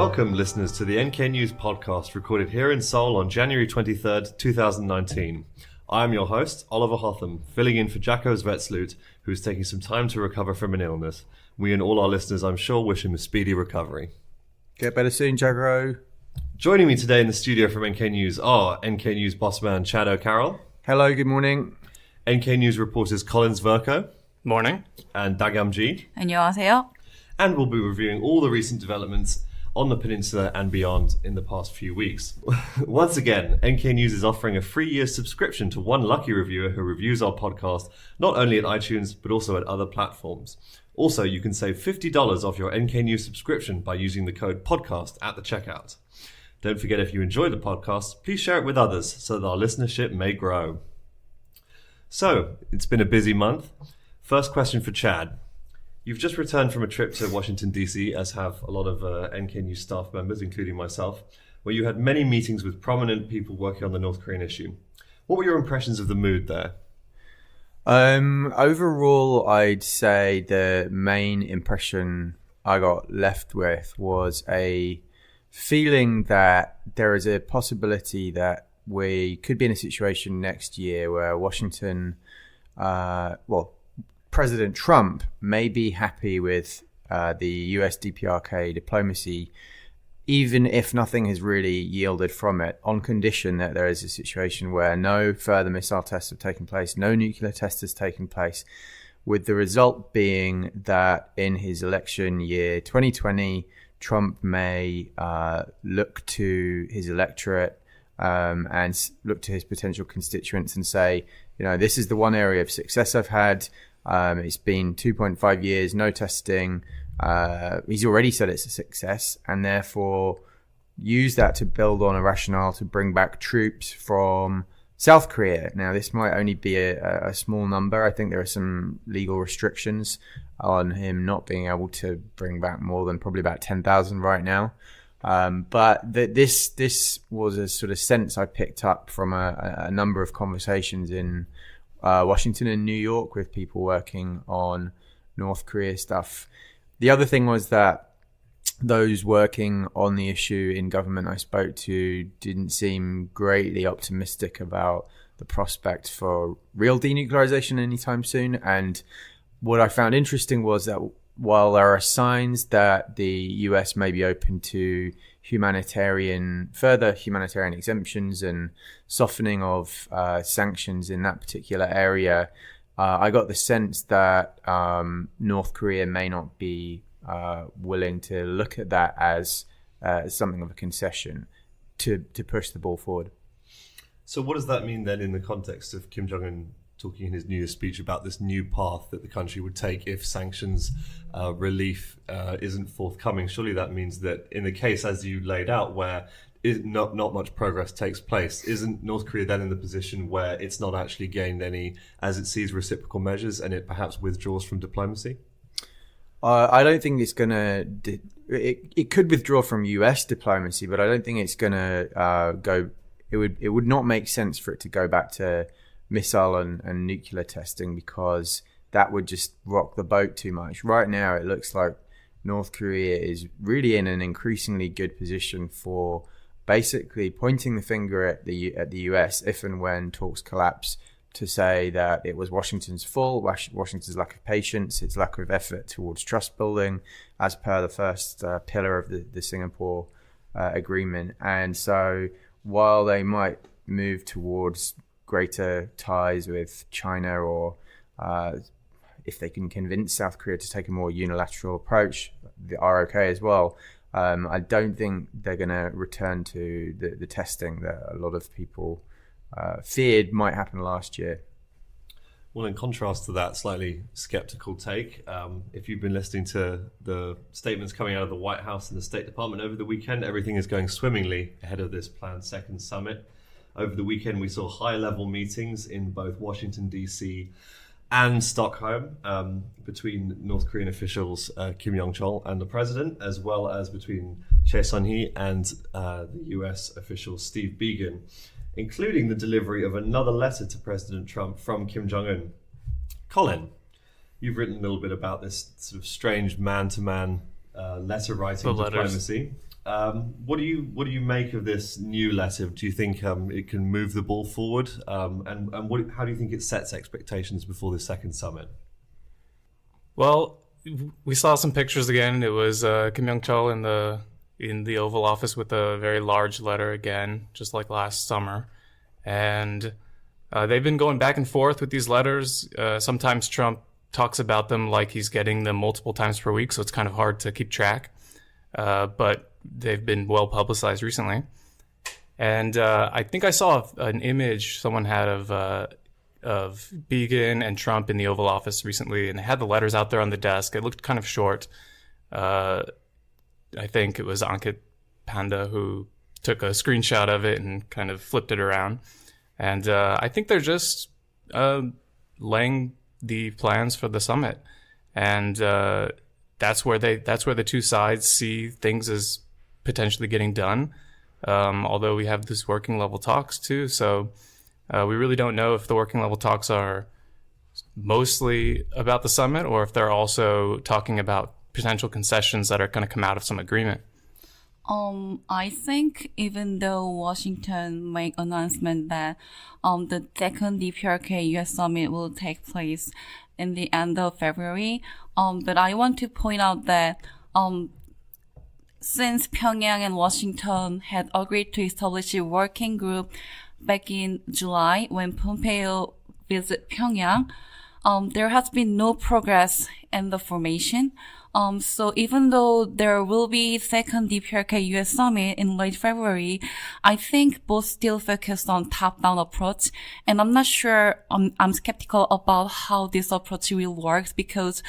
Welcome, listeners, to the NK News podcast recorded here in Seoul on January 23rd, 2019. I am your host, Oliver Hotham, filling in for Jacko Zvetslut, who is taking some time to recover from an illness. We and all our listeners, I'm sure, wish him a speedy recovery. Get better soon, Jacko. Joining me today in the studio from NK News are NK News bossman Chad O'Carroll. Hello, good morning. NK News reporters Colin Zwirko. Morning. And Dagyum Ji. 안녕하세요. And we'll be reviewing all the recent developments on the peninsula and beyond in the past few weeks. Once again, NK News is offering a free year subscription to one lucky reviewer who reviews our podcast, not only at iTunes, but also at other platforms. Also, you can save $50 off your NK News subscription by using the code PODCAST at the checkout. Don't forget, if you enjoy the podcast, please share it with others so that our listenership may grow. So, it's been a busy month. First question for Chad. You've just returned from a trip to Washington, D.C., as have a lot of NK News staff members, including myself, where you had many meetings with prominent people working on the North Korean issue. What were your impressions of the mood there? Overall, I'd say the main impression I got left with was a feeling that there is a possibility that we could be in a situation next year where Washington, President Trump may be happy with the U.S. DPRK diplomacy, even if nothing has really yielded from it, on condition that there is a situation where no further missile tests have taken place, no nuclear test has taken place, with the result being that in his election year 2020, Trump may look to his electorate and look to his potential constituents and say, you know, this is the one area of success I've had. It's been 2.5 years, no testing. He's already said it's a success, and therefore use that to build on a rationale to bring back troops from South Korea. Now, this might only be a small number. I think there are some legal restrictions on him not being able to bring back more than probably about 10,000 right now. But this was a sort of sense I picked up from a number of conversations in Washington and New York with people working on North Korea stuff. The other thing was that those working on the issue in government I spoke to didn't seem greatly optimistic about the prospect for real denuclearization anytime soon. And what I found interesting was that while there are signs that the US may be open to further humanitarian exemptions and softening of sanctions in that particular area, I got the sense that North Korea may not be willing to look at that as something of a concession to push the ball forward. So what does that mean then in the context of Kim Jong Un talking in his New Year's speech about this new path that the country would take if sanctions relief isn't forthcoming? Surely that means that in the case, as you laid out, where not much progress takes place, isn't North Korea then in the position where it's not actually gained any, as it sees reciprocal measures, and it perhaps withdraws from diplomacy? I don't think it's going to... It could withdraw from US diplomacy, but I don't think it's going to go... It would not make sense for it to go back to missile and nuclear testing, because that would just rock the boat too much. Right now, it looks like North Korea is really in an increasingly good position for basically pointing the finger at the US if and when talks collapse, to say that it was Washington's fault, Washington's lack of patience, its lack of effort towards trust building, as per the first pillar of the Singapore agreement. And so while they might move towards greater ties with China, or if they can convince South Korea to take a more unilateral approach, the ROK as well, I don't think they're going to return to the testing that a lot of people feared might happen last year. Well, in contrast to that slightly skeptical take, if you've been listening to the statements coming out of the White House and the State Department over the weekend, everything is going swimmingly ahead of this planned second summit. Over the weekend, we saw high-level meetings in both Washington, D.C. and Stockholm between North Korean officials Kim Jong Un and the president, as well as between Choi Sun-hee and the US official Steve Biegun, including the delivery of another letter to President Trump from Kim Jong Un. Colin, you've written a little bit about this sort of strange man-to-man letter writing diplomacy. What do you make of this new letter? Do you think it can move the ball forward? And how do you think it sets expectations before the second summit? Well, we saw some pictures again. It was Kim Jong Un in the Oval Office with a very large letter again, just like last summer. And they've been going back and forth with these letters. Sometimes Trump talks about them like he's getting them multiple times per week, so it's kind of hard to keep track. But they've been well publicized recently. And I think I saw an image someone had of Beijing and Trump in the Oval Office recently, and they had the letters out there on the desk. It looked kind of short. I think it was Ankit Panda who took a screenshot of it and kind of flipped it around. And I think they're just laying the plans for the summit. And that's where the two sides see things as potentially getting done. Although we have this working level talks too. So we really don't know if the working level talks are mostly about the summit or if they're also talking about potential concessions that are going to come out of some agreement. I think even though Washington made announcement that the second DPRK U.S. summit will take place in the end of February, but I want to point out that since Pyongyang and Washington had agreed to establish a working group back in July when Pompeo visited Pyongyang, there has been no progress in the formation. So even though there will be second DPRK US summit in late February, I think both still focused on top-down approach. And I'm not sure, I'm skeptical about how this approach will work because,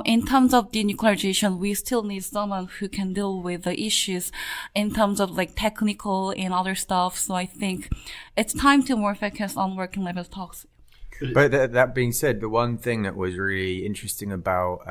in terms of denuclearization, we still need someone who can deal with the issues in terms of like technical and other stuff. So I think it's time to more focus on working level talks. But that being said, the one thing that was really interesting about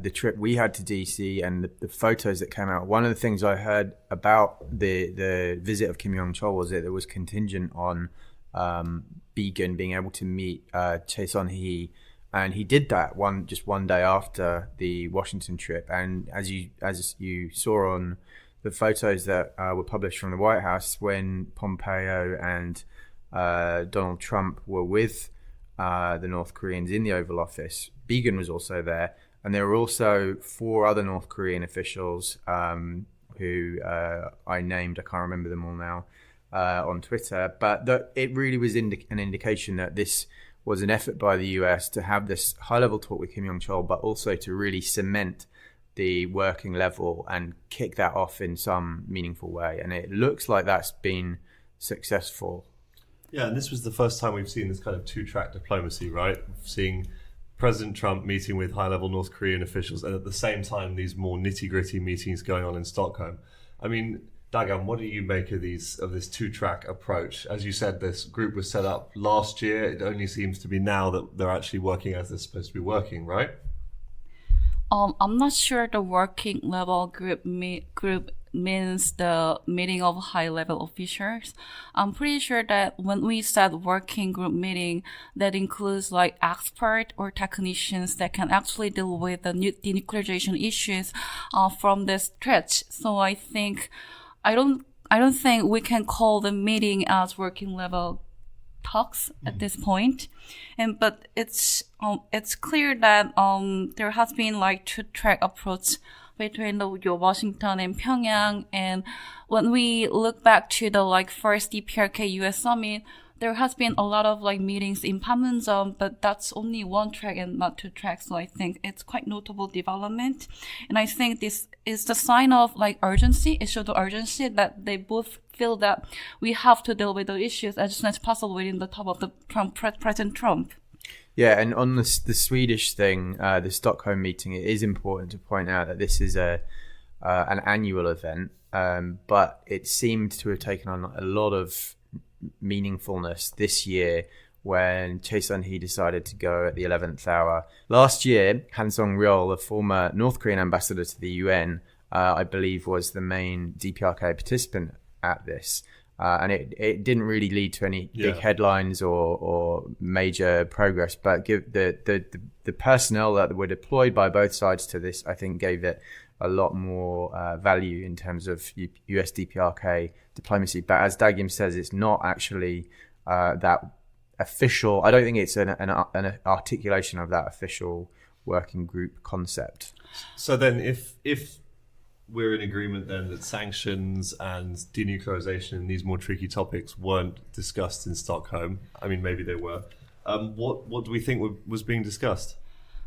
the trip we had to DC and the photos that came out, one of the things I heard about the visit of Kim Jong-chol was that it was contingent on Beijing being able to meet Chae Son-hee, and he did that one day after the Washington trip. And as you saw on the photos that were published from the White House, when Pompeo and Donald Trump were with the North Koreans in the Oval Office, Beijing was also there. And there were also 4 other North Korean officials who I named, I can't remember them all now, on Twitter. But it really was an indication that this was an effort by the US to have this high-level talk with Kim Jong-chol, but also to really cement the working level and kick that off in some meaningful way. And it looks like that's been successful. Yeah, and this was the first time we've seen this kind of two-track diplomacy, right? Seeing President Trump meeting with high-level North Korean officials, and at the same time, these more nitty-gritty meetings going on in Stockholm. I mean, Dagyum, what do you make of this two-track approach? As you said, this group was set up last year. It only seems to be now that they're actually working as they're supposed to be working, right? I'm not sure the working level group means the meeting of high-level officials. I'm pretty sure that when we said working group meeting, that includes like expert or technicians that can actually deal with the denuclearization issues from the stretch. So I don't think we can call the meeting as working level talks at this point. But it's clear that there has been like two-track approach between the Washington and Pyongyang. And when we look back to the like first DPRK US summit, there has been a lot of like meetings in Panmunjom, but that's only one track and not two tracks. So I think it's quite notable development. And I think this is the sign of like urgency. It shows the urgency that they both feel that we have to deal with the issues as soon as possible within the top of the President Trump. Yeah, and on the Swedish thing, the Stockholm meeting, it is important to point out that this is an annual event, but it seemed to have taken on a lot of meaningfulness this year when Chae Son-hee decided to go at the 11th hour. Last year, Han Song-ryol, the former North Korean ambassador to the UN, I believe was the main DPRK participant at this. And it didn't really lead to any big headlines or major progress, but give the personnel that were deployed by both sides to this, I think, gave it a lot more value in terms of US DPRK diplomacy. But as Dagyum says, it's not actually that official. I don't think it's an articulation of that official working group concept. So then if we're in agreement then that sanctions and denuclearization and these more tricky topics weren't discussed in Stockholm, I mean, maybe they were, what do we think was being discussed?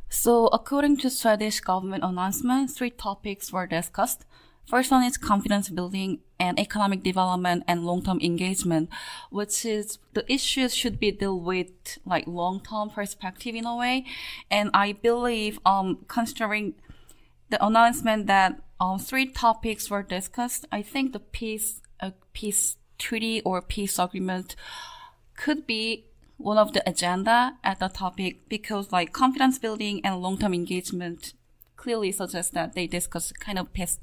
So according to Swedish government announcement, 3 topics were discussed. First one is confidence building and economic development and long-term engagement, which is the issues should be dealt with like long-term perspective in a way. And I believe, considering the announcement that 3 topics were discussed, I think the peace treaty or peace agreement could be one of the agenda at the topic, because like confidence building and long-term engagement clearly suggests that they discuss kind of peace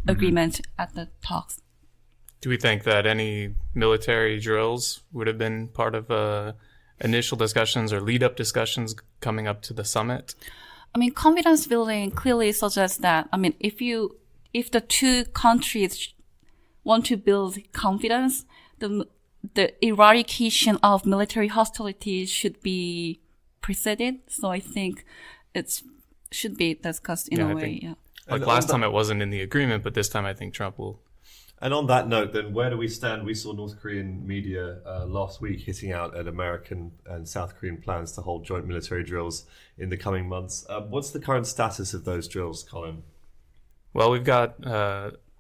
agreement at the talks. Do we think that any military drills would have been part of initial discussions or lead-up discussions coming up to the summit? I mean, confidence building clearly suggests that, I mean, if the 2 countries want to build confidence, the eradication of military hostilities should be preceded. So I think it should be discussed in a way. Yeah. Like last time it wasn't in the agreement, but this time I think Trump will. And on that note, then, where do we stand? We saw North Korean media last week hitting out at American and South Korean plans to hold joint military drills in the coming months. What's the current status of those drills, Colin? Well, we've got,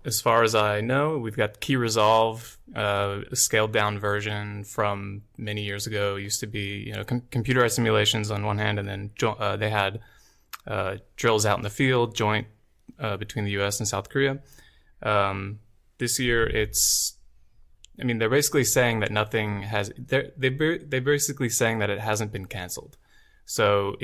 as far as I know, we've got Key Resolve, a scaled-down version from many years ago. It used to be, computerized simulations on one hand, and then they had drills out in the field, joint between the U.S. and South Korea. This year, they're basically saying that nothing has. They're basically saying that it hasn't been canceled, so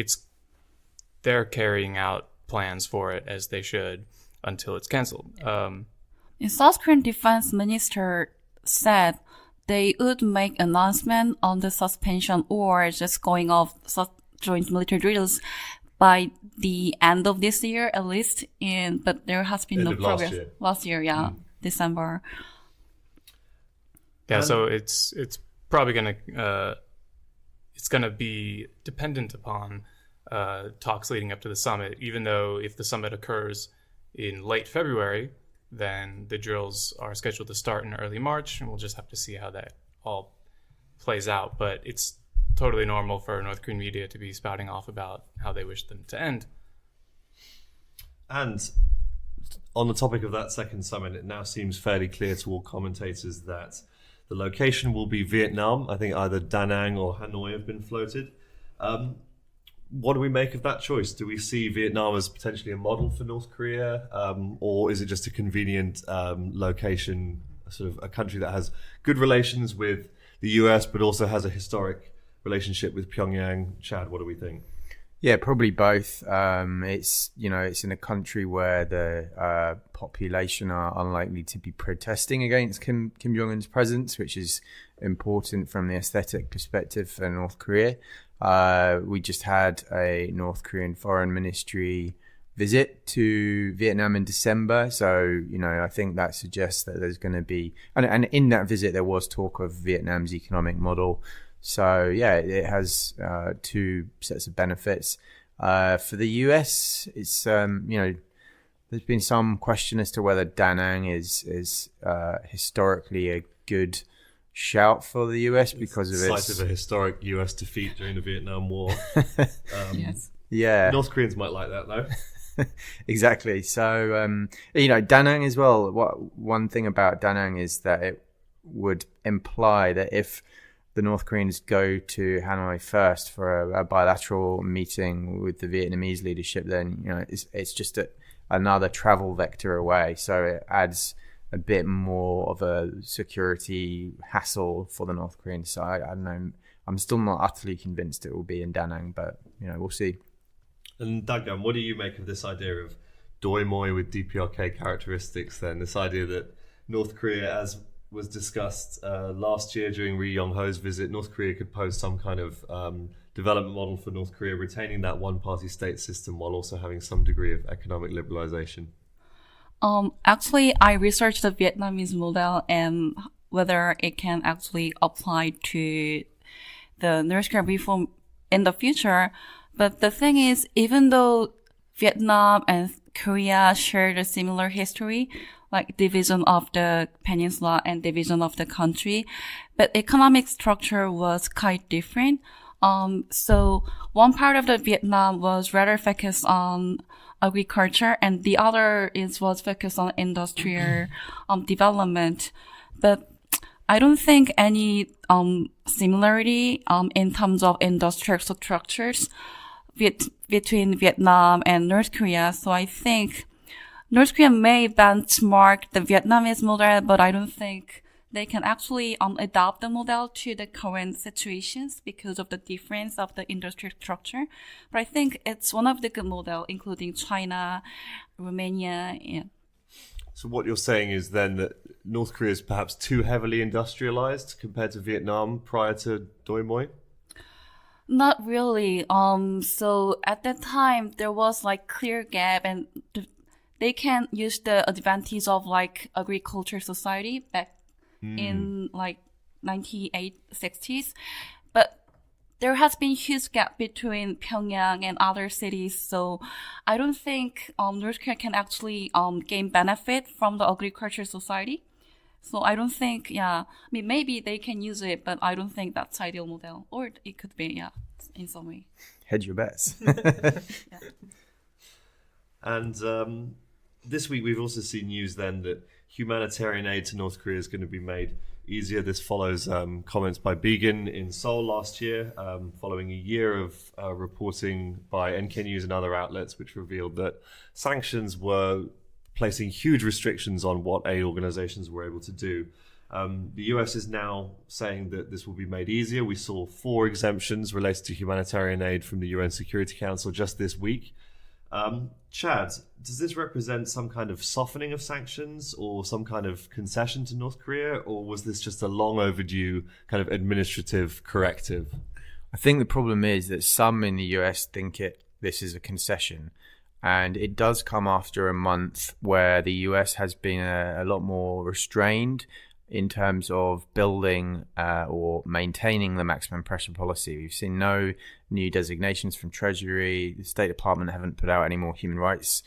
they're carrying out plans for it as they should until it's canceled. The South Korean defense minister said they would make announcement on the suspension or just going off joint military drills by the end of this year, at least. But there has been no progress. Last year, yeah. December. Yeah, so it's probably gonna be dependent upon talks leading up to the summit. Even though if the summit occurs in late February, then the drills are scheduled to start in early March, and we'll just have to see how that all plays out. But it's totally normal for North Korean media to be spouting off about how they wish them to end. And on the topic of that second summit, it now seems fairly clear to all commentators that the location will be Vietnam. I think either Da Nang or Hanoi have been floated. What do we make of that choice? Do we see Vietnam as potentially a model for North Korea? Or is it just a convenient location, sort of a country that has good relations with the US, but also has a historic relationship with Pyongyang? Chad, what do we think? Yeah, probably both. It's in a country where the population are unlikely to be protesting against Kim Jong Un's presence, which is important from the aesthetic perspective for North Korea. We just had a North Korean foreign ministry visit to Vietnam in December, so I think that suggests that there's going to be, and in that visit there was talk of Vietnam's economic model. So yeah, it has 2 sets of benefits. For the US, it's there's been some question as to whether Da Nang is historically a good shout for the US because of its site of a historic US defeat during the Vietnam War. Yes. Yeah. North Koreans might like that though. Exactly. So Da Nang as well. One thing about Da Nang is that it would imply that if the North Koreans go to Hanoi first for a bilateral meeting with the Vietnamese leadership, then it's just another travel vector away. So it adds a bit more of a security hassle for the North Koreans. So I don't know. I'm still not utterly convinced it will be in Da Nang, but we'll see. And Dagyum, what do you make of this idea of doi moi with DPRK characteristics? Then this idea that North Korea, as was discussed last year during Ri Yong Ho's visit, North Korea could pose some kind of development model for North Korea, retaining that one-party state system while also having some degree of economic liberalization? Actually, I researched the Vietnamese model and whether it can actually apply to the North Korea reform in the future. But the thing is, even though Vietnam and Korea shared a similar history, like division of the peninsula and division of the country, but economic structure was quite different. So one part of the Vietnam was rather focused on agriculture and the other was focused on industrial development. But I don't think any similarity in terms of industrial structures between Vietnam and North Korea. So I think North Korea may benchmark the Vietnamese model, but I don't think they can actually adapt the model to the current situations because of the difference of the industrial structure. But I think it's one of the good models, including China, Romania. Yeah. So what you're saying is then that North Korea is perhaps too heavily industrialized compared to Vietnam prior to Doi Moi? Not really. So at that time, there was like clear gap and they can use the advantage of like agriculture society back in like 1960s. But there has been huge gap between Pyongyang and other cities. So I don't think North Korea can actually gain benefit from the agriculture society. So I don't think, I mean, maybe they can use it, but I don't think that's ideal model. Or it could be, in some way. Hedge your bets. Yeah. And this week we've also seen news then that humanitarian aid to North Korea is going to be made easier. This follows comments by Beijing in Seoul last year, following a year of reporting by NK News and other outlets, which revealed that sanctions were placing huge restrictions on what aid organizations were able to do. The US is now saying that this will be made easier. We saw 4 exemptions related to humanitarian aid from the UN Security Council just this week. Chad, does this represent some kind of softening of sanctions or some kind of concession to North Korea, or was this just a long overdue kind of administrative corrective? I think the problem is that some in the US think this is a concession, and it does come after a month where the US has been a lot more restrained in terms of building or maintaining the maximum pressure policy. We've seen no new designations from Treasury. The State Department haven't put out any more human rights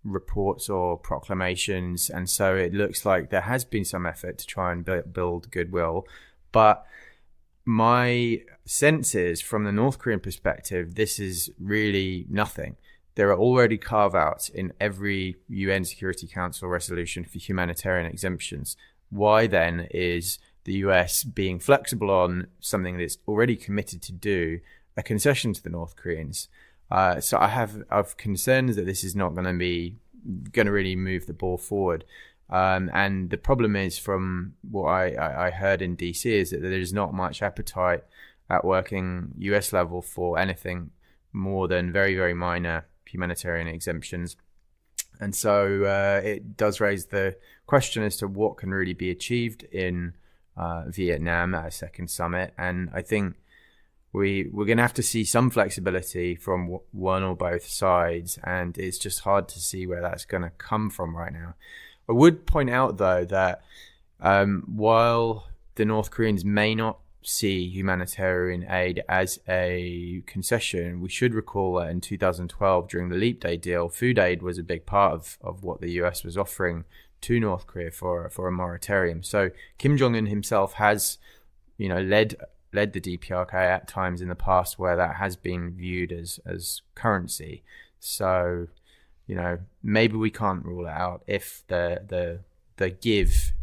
reports or proclamations. And so it looks like there has been some effort to try and build goodwill. But my sense is, from the North Korean perspective, this is really nothing. There are already carve-outs in every UN Security Council resolution for humanitarian exemptions. Why then is the US being flexible on something that's already committed to do a concession to the North Koreans? So I've concerns that this is not going to really move the ball forward. And the problem is, from what I heard in DC, is that there's not much appetite at working US level for anything more than very, very minor humanitarian exemptions. And so it does raise the question as to what can really be achieved in Vietnam at a second summit. And I think we're going to have to see some flexibility from one or both sides. And it's just hard to see where that's going to come from right now. I would point out, though, that while the North Koreans may not see humanitarian aid as a concession, we should recall that in 2012, during the Leap Day deal, food aid was a big part of what the US was offering to North Korea for a moratorium. So Kim Jong Un himself has, led the DPRK at times in the past where that has been viewed as currency. So, maybe we can't rule it out if the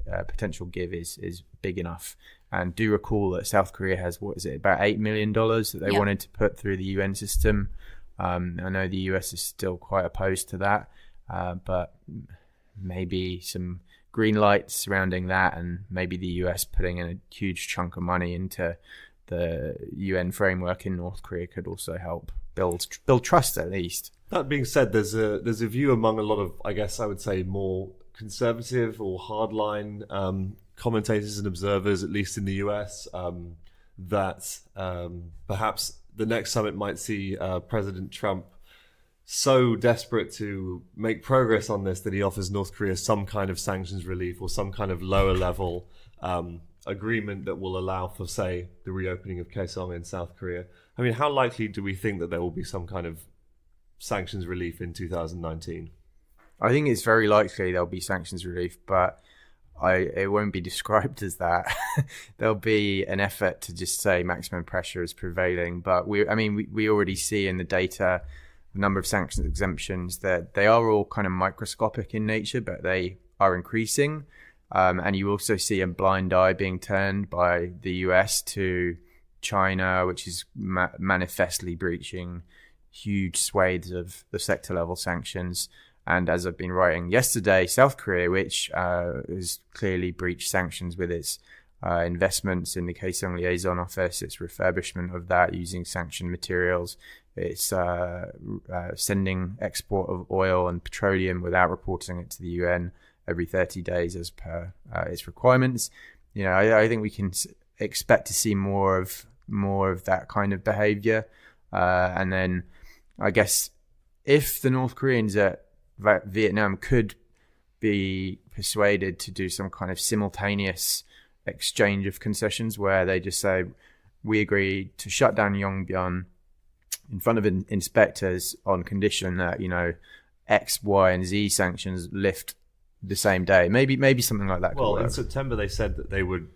potential give is big enough. And do recall that South Korea has, about $8 million that they wanted to put through the UN system. I know the US is still quite opposed to that, but maybe some green lights surrounding that, and maybe the US putting in a huge chunk of money into the UN framework in North Korea could also help build trust, at least. That being said, there's a view among a lot of, I guess I would say, more conservative or hardline commentators and observers, at least in the US, that perhaps the next summit might see President Trump so desperate to make progress on this that he offers North Korea some kind of sanctions relief or some kind of lower level agreement that will allow for, say, the reopening of Kaesong in South Korea. I mean, how likely do we think that there will be some kind of sanctions relief in 2019? I think it's very likely there'll be sanctions relief, but it won't be described as that. There'll be an effort to just say maximum pressure is prevailing. But we already see in the data the number of sanctions exemptions that they are all kind of microscopic in nature, but they are increasing. And you also see a blind eye being turned by the US to China, which is manifestly breaching huge swathes of the sector level sanctions. And as I've been writing yesterday, South Korea, which has clearly breached sanctions with its investments in the Kaesong Liaison Office, its refurbishment of that using sanctioned materials, its sending export of oil and petroleum without reporting it to the UN every 30 days as per its requirements. You know, I think we can expect to see more of that kind of behavior. And then I guess if the North Koreans at Vietnam could be persuaded to do some kind of simultaneous exchange of concessions where they just say, we agree to shut down Yongbyon in front of inspectors on condition that, you know, X, Y, and Z sanctions lift the same day. Maybe something like that. Well, in September they said that they would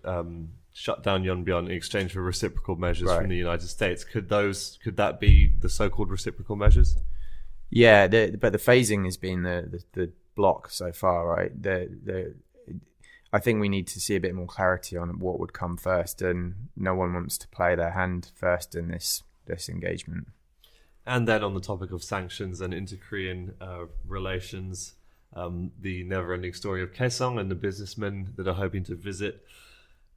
shut down Yongbyon in exchange for reciprocal measures from the United States. Could that be the so-called reciprocal measures? Yeah, but the phasing has been the block so far, right? I think we need to see a bit more clarity on what would come first, and no one wants to play their hand first in this engagement. And then on the topic of sanctions and inter-Korean relations, the never-ending story of Kaesong and the businessmen that are hoping to visit.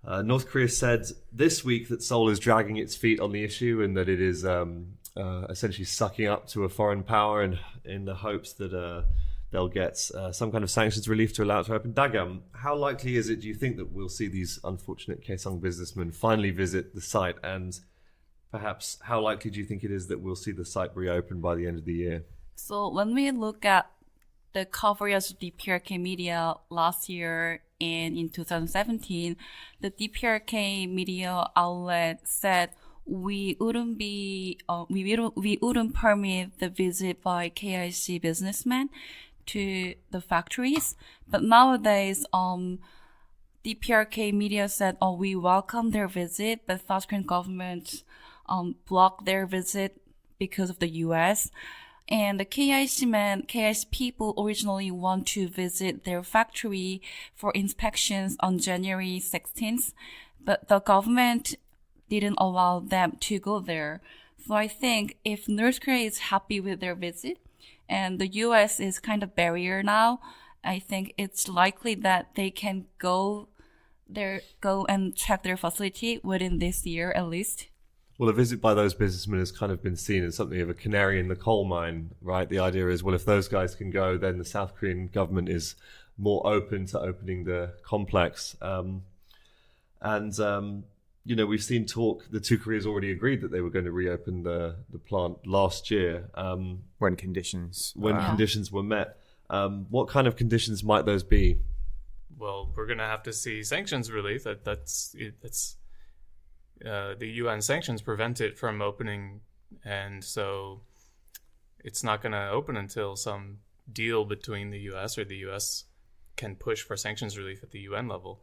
North Korea said this week that Seoul is dragging its feet on the issue and that it is essentially sucking up to a foreign power in the hopes that they'll get some kind of sanctions relief to allow it to open. Dagyum, how likely is it, do you think, that we'll see these unfortunate Kaesong businessmen finally visit the site? And perhaps how likely do you think it is that we'll see the site reopened by the end of the year? So when we look at the coverage of DPRK media last year and in 2017, the DPRK media outlet said we wouldn't permit the visit by KIC businessmen to the factories. But nowadays, DPRK media said, we welcome their visit, but South Korean government blocked their visit because of the US. And the KIC people originally want to visit their factory for inspections on January 16th, but the government didn't allow them to go there. So I think if North Korea is happy with their visit and the US is kind of barrier now, I think it's likely that they can go and check their facility within this year at least. Well, a visit by those businessmen has kind of been seen as something of a canary in the coal mine, right? The idea is, well, if those guys can go, then the South Korean government is more open to opening the complex. You know, we've seen talk, the two Koreas already agreed that they were going to reopen the plant last year. When conditions were met. What kind of conditions might those be? Well, we're going to have to see sanctions relief. That's the UN sanctions prevent it from opening, and so it's not going to open until some deal between the US or the US can push for sanctions relief at the UN level.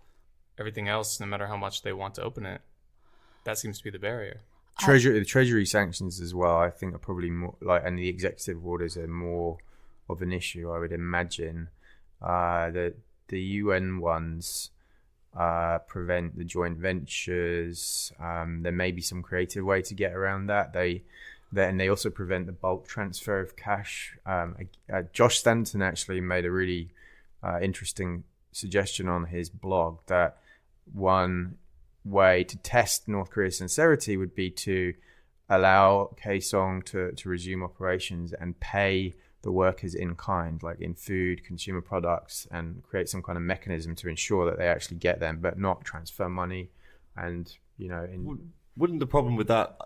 Everything else, no matter how much they want to open it, that seems to be the barrier. The Treasury sanctions as well, I think, are probably more and the executive orders are more of an issue, I would imagine. The UN ones prevent the joint ventures. There may be some creative way to get around that. They also prevent the bulk transfer of cash. Josh Stanton actually made a really interesting suggestion on his blog that one way to test North Korea's sincerity would be to allow Kaesong to resume operations and pay the workers in kind, like in food, consumer products, and create some kind of mechanism to ensure that they actually get them, but not transfer money. And, you know, wouldn't the problem with that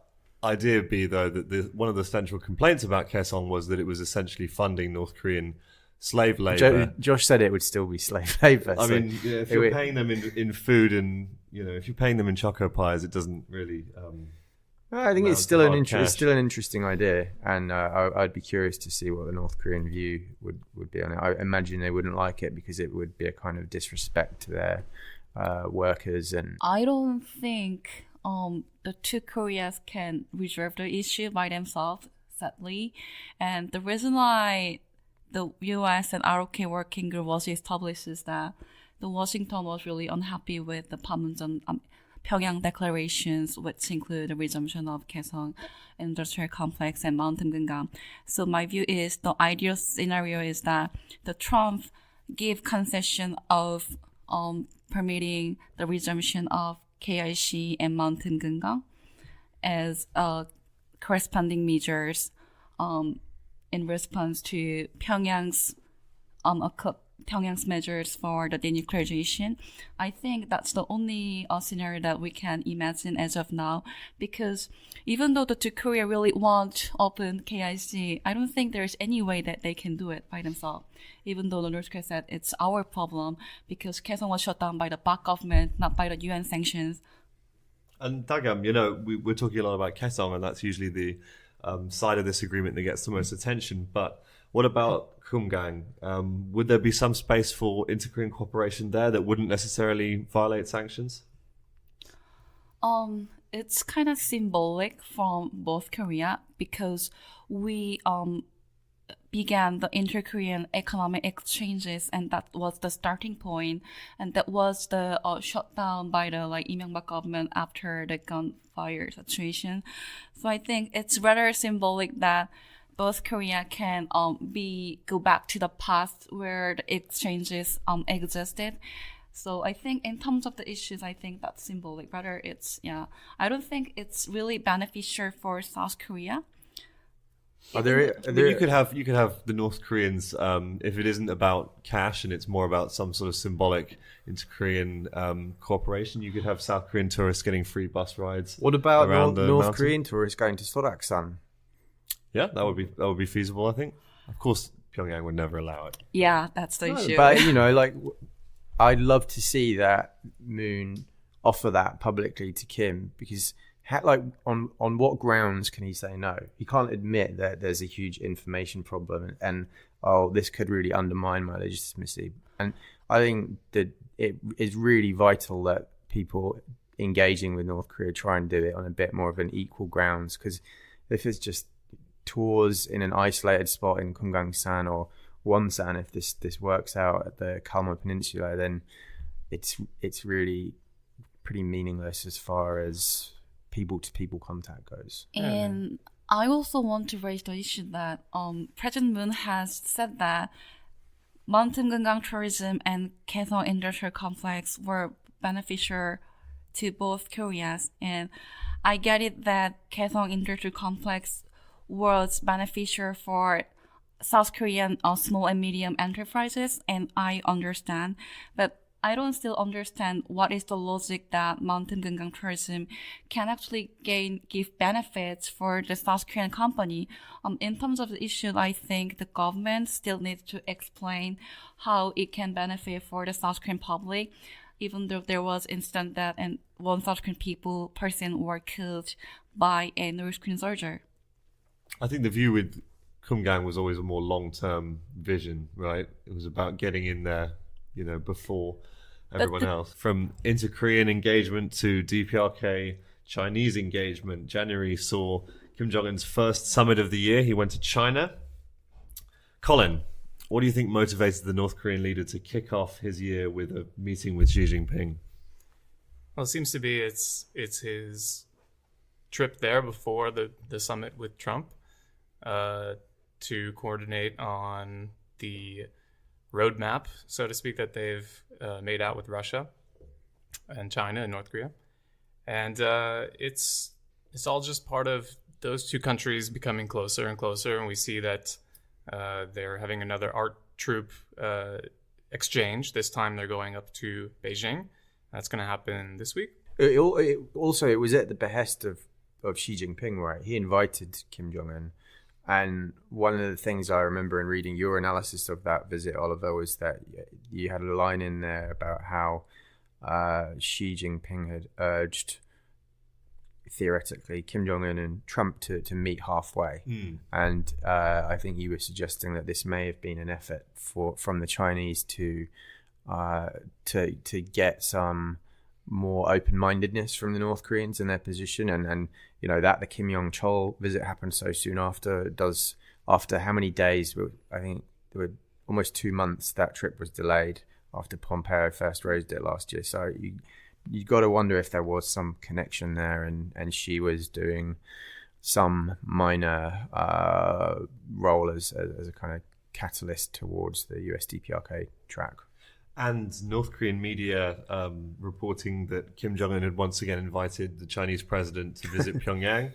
idea be, though, that one of the central complaints about Kaesong was that it was essentially funding North Korean slave labor. Josh said it would still be slave labor. I mean, if you're paying them in food and, if you're paying them in choco pies, it doesn't really... I think it's still an interesting idea, and I'd be curious to see what the North Korean view would be on it. I imagine they wouldn't like it because it would be a kind of disrespect to their workers. And I don't think the two Koreas can resolve the issue by themselves, sadly. And the reason why the U.S. and ROK working group was established is that the Washington was really unhappy with the Panmunjom Pyongyang declarations, which include the resumption of Kaesong Industrial Complex and Mountain Gungang. So my view is the ideal scenario is that the Trump give concession of permitting the resumption of KIC and Mountain Gungang as corresponding measures in response to Pyongyang's measures for the denuclearization. I think that's the only scenario that we can imagine as of now, because even though the two Korea really want open KIC, I don't think there's any way that they can do it by themselves. Even though the North Korea said it's our problem because Kaesong was shut down by the Pak government, not by the UN sanctions. And Dagyum, we're talking a lot about Kaesong, and that's usually the side of this agreement that gets the most attention. But what about Kumgang? Would there be some space for inter-Korean cooperation there that wouldn't necessarily violate sanctions? It's kind of symbolic from both Korea because we began the inter-Korean economic exchanges, and that was the starting point, and that was the shutdown by the Lee Myung-bak government after the gunfire situation. So I think it's rather symbolic that both Korea can go back to the past where the exchanges existed. So I think in terms of the issues, I think that's symbolic. Rather, I don't think it's really beneficial for South Korea. You could have the North Koreans, if it isn't about cash and it's more about some sort of symbolic inter-Korean cooperation, you could have South Korean tourists getting free bus rides. What about North Korean tourists going to Soraksan? Yeah, that would be feasible, I think. Of course, Pyongyang would never allow it. Yeah, that's the issue. But I'd love to see that Moon offer that publicly to Kim, because on what grounds can he say no? He can't admit that there's a huge information problem and this could really undermine my legitimacy. And I think that it is really vital that people engaging with North Korea try and do it on a bit more of an equal grounds, because if it's just tours in an isolated spot in Kumgang-san or Wonsan, if this works out at the Kalma Peninsula, then it's really pretty meaningless as far as people-to-people contact goes. And I also want to raise the issue that President Moon has said that Mountain Gungang tourism and Kaesong Industrial Complex were beneficial to both Koreas. And I get it that Kaesong Industrial Complex was beneficial for South Korean small and medium enterprises, and I understand, but I don't still understand what is the logic that Mountain Gungang tourism can actually give benefits for the South Korean company. In terms of the issue, I think the government still needs to explain how it can benefit for the South Korean public, even though there was incident that one South Korean person were killed by a North Korean soldier. I think the view with Kumgang was always a more long-term vision, right? It was about getting in there, before everyone else. From inter-Korean engagement to DPRK Chinese engagement, January saw Kim Jong Un's first summit of the year. He went to China. Colin, what do you think motivated the North Korean leader to kick off his year with a meeting with Xi Jinping? Well, it seems to be it's his trip there before the summit with Trump to coordinate on the roadmap, so to speak, that they've made out with Russia and China and North Korea. And it's all just part of those two countries becoming closer and closer. And we see that they're having another art troupe exchange. This time they're going up to Beijing. That's going to happen this week. It was at the behest of Xi Jinping, right? He invited Kim Jong Un, and one of the things I remember in reading your analysis of that visit, Oliver, was that you had a line in there about how Xi Jinping had urged, theoretically, Kim Jong Un and Trump to meet halfway, and I think you were suggesting that this may have been an effort from the Chinese to get some more open-mindedness from the North Koreans in their position, and you know that the Kim Jong-chol visit happened so soon after how many days? I think there were almost 2 months that trip was delayed after Pompeo first raised it last year. So you got to wonder if there was some connection there, and she was doing some minor role as a kind of catalyst towards the US DPRK track. And North Korean media reporting that Kim Jong Un had once again invited the Chinese president to visit Pyongyang,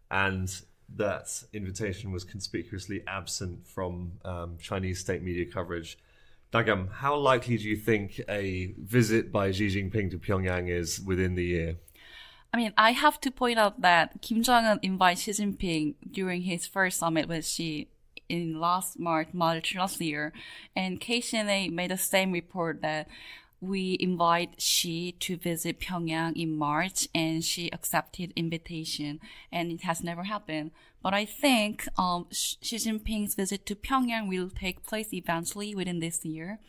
and that invitation was conspicuously absent from Chinese state media coverage. Dagyum, how likely do you think a visit by Xi Jinping to Pyongyang is within the year? I mean, I have to point out that Kim Jong Un invited Xi Jinping during his first summit with Xi in March last year, and KCNA made the same report that we invite Xi to visit Pyongyang in March, and she accepted invitation, and it has never happened. But I think Xi Jinping's visit to Pyongyang will take place eventually within this year.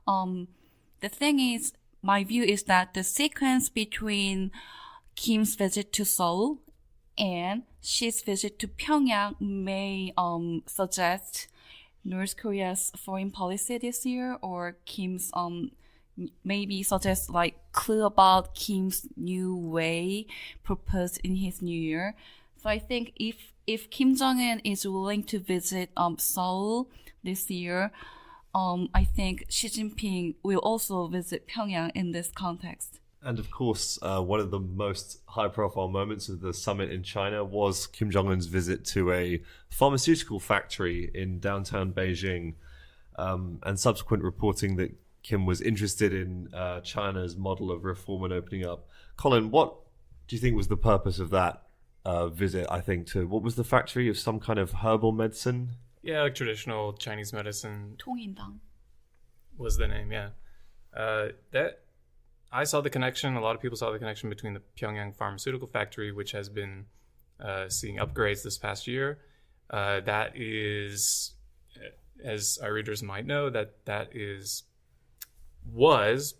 The thing is, my view is that the sequence between Kim's visit to Seoul and Xi's visit to Pyongyang may suggest North Korea's foreign policy this year, or Kim's maybe suggest like clue about Kim's new way proposed in his new year. So I think if Kim Jong Un is willing to visit Seoul this year, I think Xi Jinping will also visit Pyongyang in this context. And of course, one of the most high-profile moments of the summit in China was Kim Jong-un's visit to a pharmaceutical factory in downtown Beijing, and subsequent reporting that Kim was interested in China's model of reform and opening up. Colin, what do you think was the purpose of that visit, I think, to what was the factory of some kind of herbal medicine? Yeah, like traditional Chinese medicine. 통인당 Was the name, yeah. That I saw the connection. A lot of people saw the connection between the Pyongyang pharmaceutical factory, which has been seeing upgrades this past year. That is, as our readers might know, that was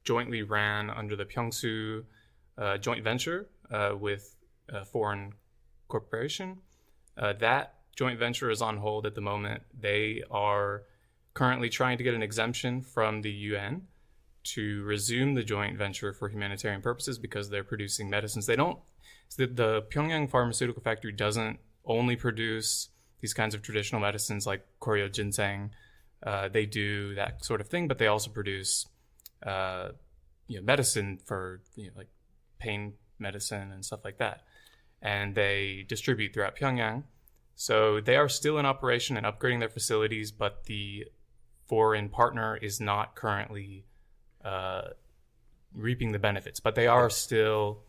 jointly ran under the Pyeongsu joint venture with a foreign corporation. That joint venture is on hold at the moment. They are currently trying to get an exemption from the UN to resume the joint venture for humanitarian purposes because they're producing medicines. The Pyongyang pharmaceutical factory doesn't only produce these kinds of traditional medicines like Koryo ginseng. They do that sort of thing, but they also produce medicine for like pain medicine and stuff like that. And they distribute throughout Pyongyang. So they are still in operation and upgrading their facilities, but the foreign partner is not currently reaping the benefits, but they are still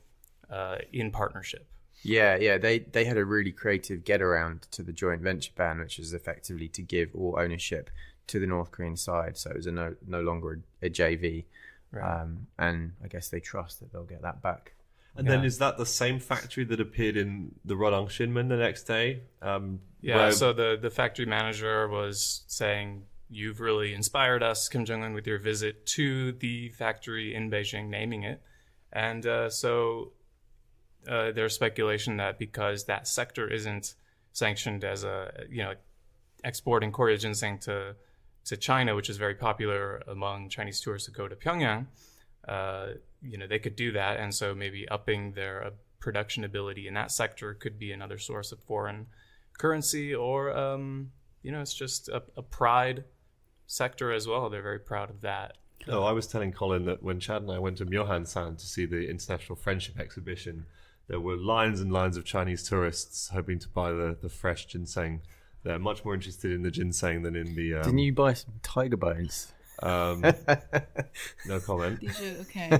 in partnership. Yeah, they had a really creative get around to the joint venture ban, which is effectively to give all ownership to the North Korean side, so it was no longer a JV, right. And I guess they trust that they'll get that back. And then is that the same factory that appeared in the Rodong Shinmun the next day? So the factory manager was saying, "You've really inspired us, Kim Jong Un, with your visit to the factory in Beijing," naming it. And so there's speculation that because that sector isn't sanctioned as exporting Koryo ginseng to China, which is very popular among Chinese tourists who go to Pyongyang, they could do that. And so maybe upping their production ability in that sector could be another source of foreign currency, or it's just a pride sector as well. They're very proud of that. Oh, I was telling Colin that when Chad and I went to Myohan-san to see the International Friendship Exhibition, there were lines and lines of Chinese tourists hoping to buy the fresh ginseng. They're much more interested in the ginseng than in the... Didn't you buy some tiger bones? No comment. Did you? Okay.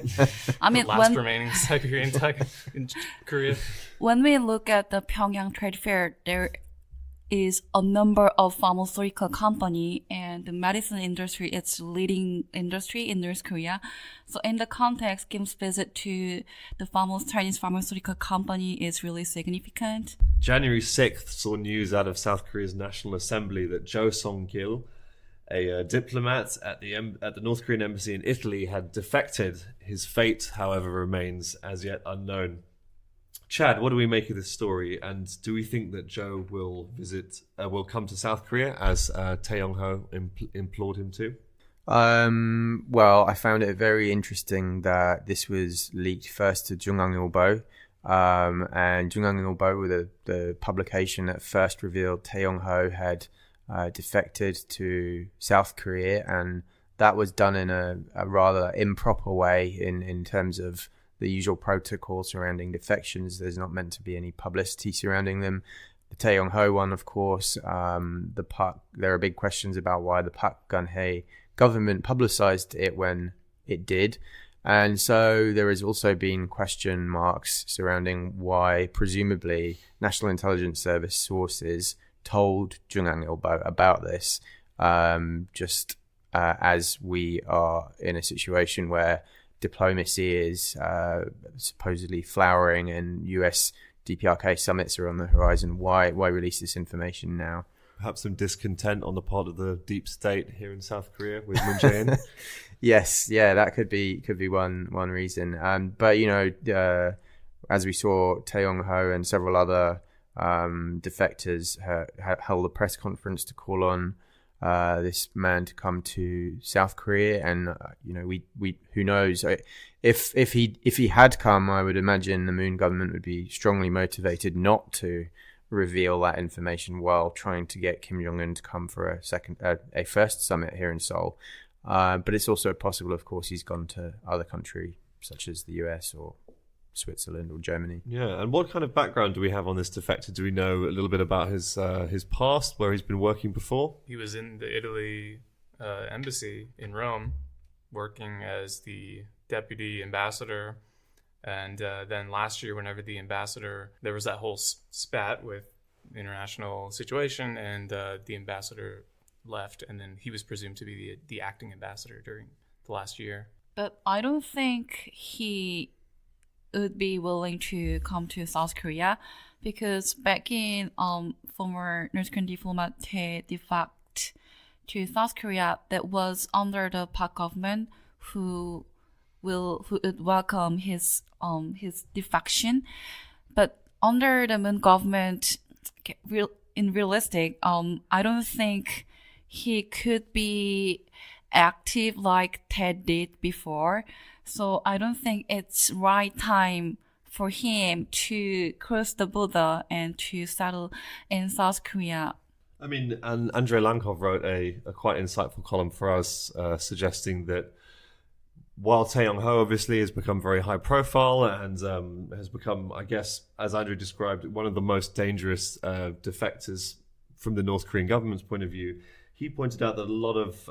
I mean, Last remaining Siberian tiger in Korea. when we look at the Pyongyang Trade Fair, there is a number of pharmaceutical company, and the medicine industry is leading industry in North Korea. So in the context, Kim's visit to the Chinese pharmaceutical company is really significant. January 6th saw news out of South Korea's National Assembly that Jo Song-gil, a diplomat at the North Korean embassy in Italy, had defected. His fate, however, remains as yet unknown. Chad, what do we make of this story, and do we think that Jo will come to South Korea as Tae Yong-ho implored him to? Well, I found it very interesting that this was leaked first to 중앙일보, and 중앙일보 were the publication that first revealed Tae Yong-ho had defected to South Korea, and that was done in a rather improper way in terms of the usual protocol surrounding defections. There's not meant to be any publicity surrounding them. The Tae Yong-ho one, of course, there are big questions about why the Park Geun-hye government publicized it when it did. And so there has also been question marks surrounding why, presumably, National Intelligence Service sources told 중앙일보 about this, as we are in a situation where diplomacy is supposedly flowering and U.S. DPRK summits are on the horizon. Why release this information now? Perhaps some discontent on the part of the deep state here in South Korea with Moon Jae-in. Yes, yeah, that could be one reason. But as we saw, Tae Yong-ho and several other defectors held a press conference to call on this man to come to South Korea, and we who knows, if he had come, I would imagine the Moon government would be strongly motivated not to reveal that information while trying to get Kim Jong Un to come for a first summit here in Seoul. But it's also possible, of course, he's gone to other countries such as the US or Switzerland or Germany. Yeah, and what kind of background do we have on this defector? Do we know a little bit about his past, where he's been working before? He was in the Italy embassy in Rome, working as the deputy ambassador. And then last year, whenever the ambassador, there was that whole spat with the international situation, and the ambassador left, and then he was presumed to be the acting ambassador during the last year. But I don't think he would be willing to come to South Korea, because back in former North Korean diplomat defect to South Korea, that was under the Park government who would welcome his defection. But under the Moon government, realistic, I don't think he could be active like Ted did before. So I don't think it's right time for him to cross the border and to settle in South Korea. I mean, and Andrei Lankov wrote a quite insightful column for us suggesting that while Tae Yong-ho obviously has become very high profile and has become, I guess, as Andrew described, one of the most dangerous defectors from the North Korean government's point of view, he pointed out that a lot of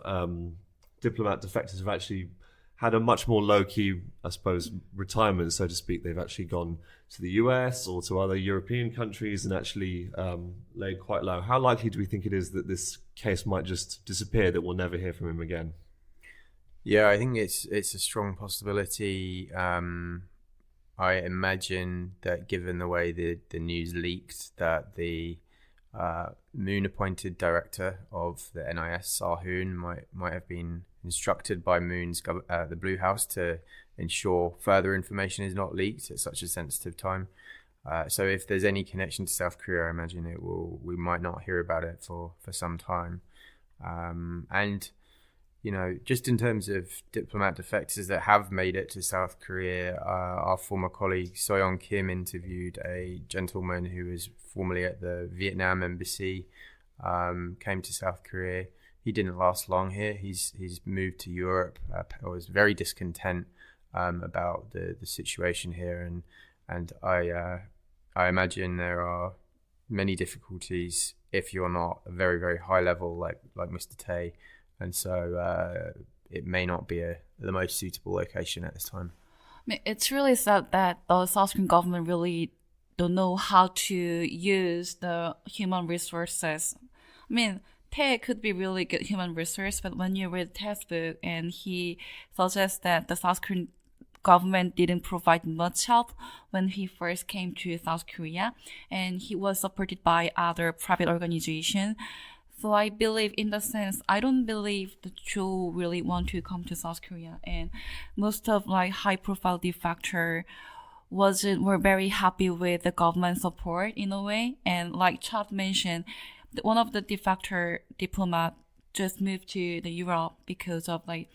diplomat defectors have actually had a much more low-key, I suppose, retirement, so to speak. They've actually gone to the US or to other European countries and actually laid quite low. How likely do we think it is that this case might just disappear, that we'll never hear from him again? Yeah, I think it's a strong possibility. I imagine that given the way the news leaked, that the Moon-appointed director of the NIS, Sah-hoon, might have been instructed by Moon's the Blue House to ensure further information is not leaked at such a sensitive time. So if there's any connection to South Korea, I imagine we might not hear about it for some time. And just in terms of diplomat defectors that have made it to South Korea, our former colleague Soyoung Kim interviewed a gentleman who was formerly at the Vietnam embassy, came to South Korea. He didn't last long here. He's moved to Europe. Was very discontent about the situation here, and I imagine there are many difficulties if you're not a very, very high level like Mr. Tae. And so it may not be the most suitable location at this time. I mean, it's really sad that the South Korean government really don't know how to use the human resources. I mean, Tae could be really good human resource, but when you read Tae's book and he suggests that the South Korean government didn't provide much help when he first came to South Korea, and he was supported by other private organizations. So I believe, in the sense, I don't believe the Joe really want to come to South Korea, and most of like high-profile defector were very happy with the government support in a way. And like Chad mentioned, one of the defector diplomat just moved to the Europe because of like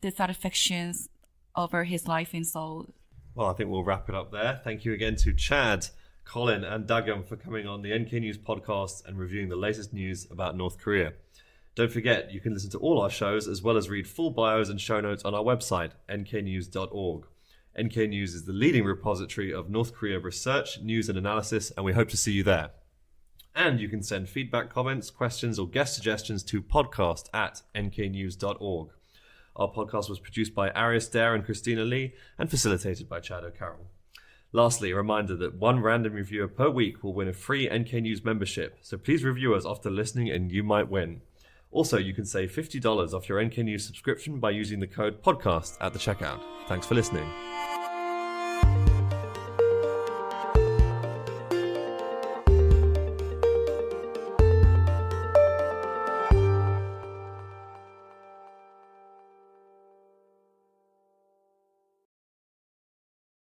dissatisfactions over his life in Seoul. Well, I think we'll wrap it up there. Thank you again to Chad, Colin and Dagyum for coming on the NK News podcast and reviewing the latest news about North Korea. Don't forget, you can listen to all our shows as well as read full bios and show notes on our website, nknews.org. NK News is the leading repository of North Korea research, news and analysis, and we hope to see you there. And you can send feedback, comments, questions or guest suggestions to podcast@nknews.org. Our podcast was produced by Arius Dare and Christina Lee and facilitated by Chad O'Carroll. Lastly, a reminder that one random reviewer per week will win a free NK News membership, so please review us after listening and you might win. Also, you can save $50 off your NK News subscription by using the code PODCAST at the checkout. Thanks for listening.